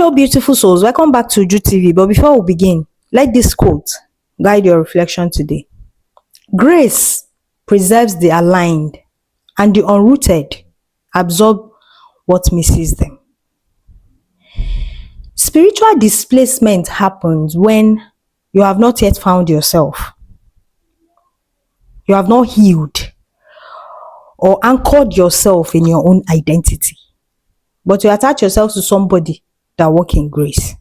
Hello, beautiful souls. Welcome back to Jude TV. But before we begin, let this quote guide your reflection today. Grace preserves the aligned, and the unrooted absorb what misses them. Spiritual displacement happens when you have not yet found yourself. You have not healed or anchored yourself in your own identity, but you attach yourself to somebody that walks in grace.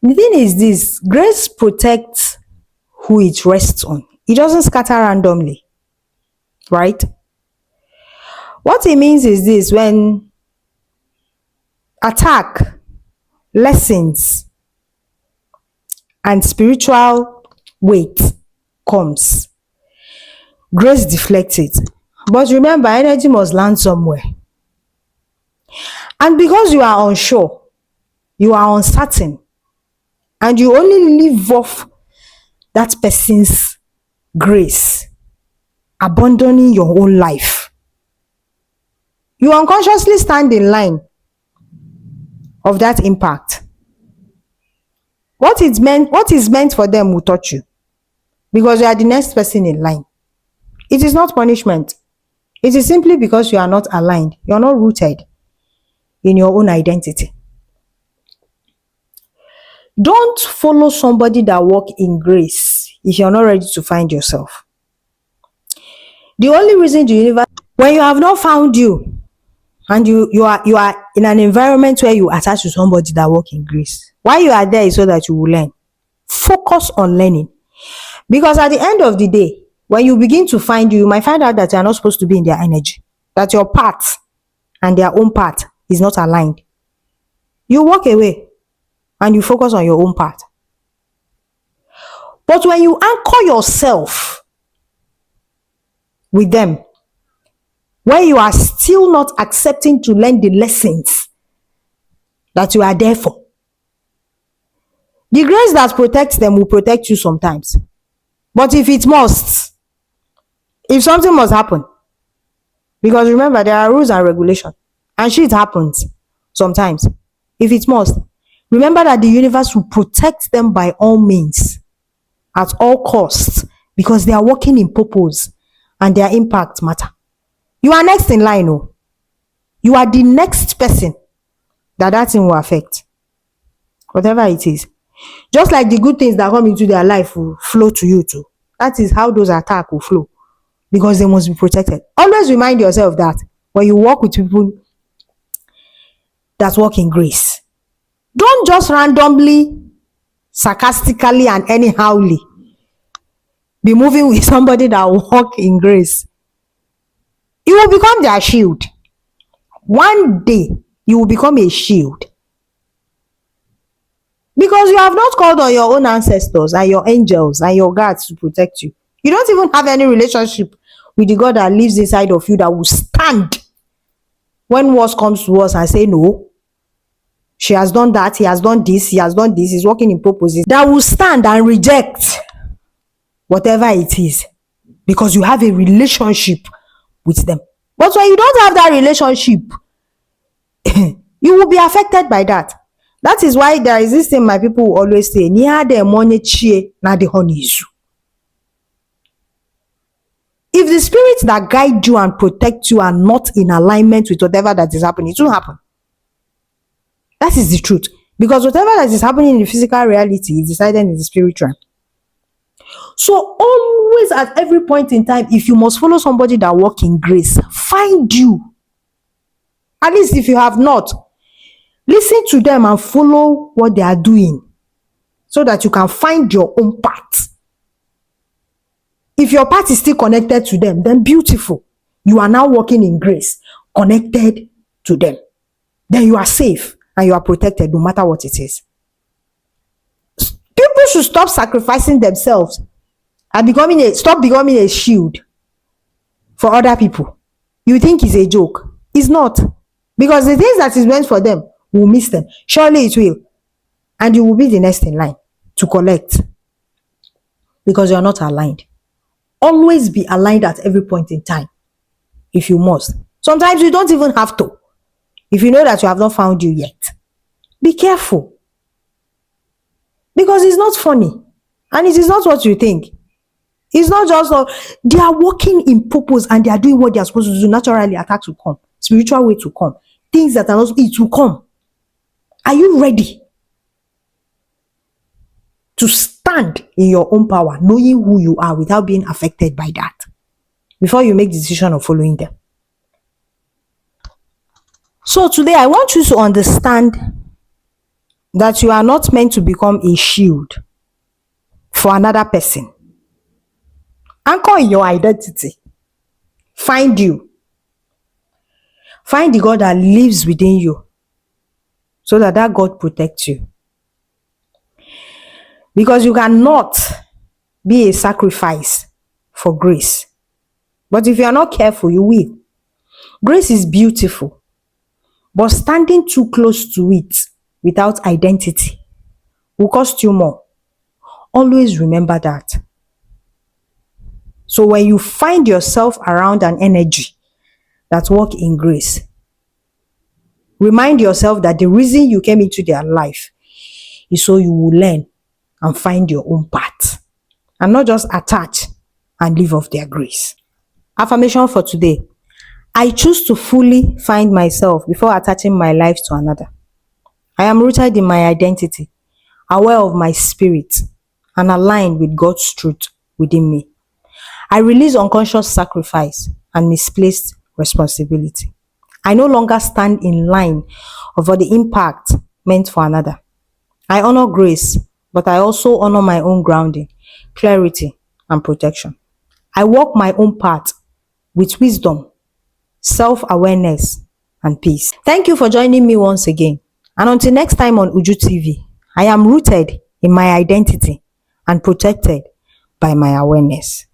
The thing is this: grace protects who it rests on. It doesn't scatter randomly, right? What it means is this: when attack, lessons, and spiritual weight comes, grace deflects it. But remember, energy must land somewhere. And because you are unsure, you are uncertain, and you only live off that person's grace, abandoning your own life, you unconsciously stand in line of that impact. What is meant for them will touch you, because you are the next person in line. It is not punishment. It is simply because you are not aligned. You are not rooted in your own identity. Don't follow somebody that walks in grace if you're not ready to find yourself. The only reason the universe, when you have not found you, and you are in an environment where you attach to somebody that walks in grace, why you are there is so that you will learn. Focus on learning, because at the end of the day, when you begin to find you might find out that you are not supposed to be in their energy, that your path and their own path is not aligned. You walk away and you focus on your own path. But when you anchor yourself with them, when you are still not accepting to learn the lessons that you are there for, the grace that protects them will protect you sometimes. But if something must happen, because remember, there are rules and regulations, and shit happens sometimes. If it must, remember that the universe will protect them by all means, at all costs, because they are working in purpose and their impact matter. You are next in line. Oh, you are the next person that thing will affect, whatever it is. Just like the good things that come into their life will flow to you too. That is how those attacks will flow, because they must be protected. Always remind yourself that when you walk with people that walk in grace, don't just randomly, sarcastically, and anyhowly be moving with somebody that walk in grace. You will become their shield. One day, you will become a shield, because you have not called on your own ancestors and your angels and your guards to protect you. You don't even have any relationship with the God that lives inside of you that will stand when worse comes to us and say, no, she has done that, he has done this, he has done this, he's working in purposes. That will stand and reject whatever it is, because you have a relationship with them. But when you don't have that relationship, you will be affected by that. That is why there is this thing my people will always say: near the money chie, na the honey issue. If the spirits that guide you and protect you are not in alignment with whatever that is happening, it won't happen. That is the truth. Because whatever that is happening in the physical reality is decided in the spiritual. So always, at every point in time, if you must follow somebody that walks in grace, find you. At least if you have not, listen to them and follow what they are doing, so that you can find your own path. If your path is still connected to them, then beautiful. You are now walking in grace, connected to them. Then you are safe and you are protected no matter what it is. People should stop sacrificing themselves and stop becoming a shield for other people. You think it's a joke. It's not. Because the things that is meant for them will miss them. Surely it will. And you will be the next in line to collect, because you are not aligned. Always be aligned at every point in time, if you must. Sometimes you don't even have to. If you know that you have not found you yet, be careful. Because it's not funny. And it is not what you think. It's not just, they are working in purpose and they are doing what they are supposed to do. Naturally, attacks will come. Spiritual way to come. Things that are not, it will come. Are you ready to stand in your own power, knowing who you are without being affected by that, before you make the decision of following them? So today, I want you to understand that you are not meant to become a shield for another person. Anchor in your identity. Find you. Find the God that lives within you, so that God protects you. Because you cannot be a sacrifice for grace. But if you are not careful, you will. Grace is beautiful, but standing too close to it without identity will cost you more. Always remember that. So when you find yourself around an energy that works in grace, remind yourself that the reason you came into their life is so you will learn and find your own path, and not just attach and live off their grace. Affirmation for today. I choose to fully find myself before attaching my life to another. I am rooted in my identity, aware of my spirit, and aligned with God's truth within me. I release unconscious sacrifice and misplaced responsibility. I no longer stand in line for the impact meant for another. I honor grace, but I also honor my own grounding, clarity, and protection. I walk my own path with wisdom, self-awareness, and peace. Thank you for joining me once again. And until next time on Uju TV, I am rooted in my identity and protected by my awareness.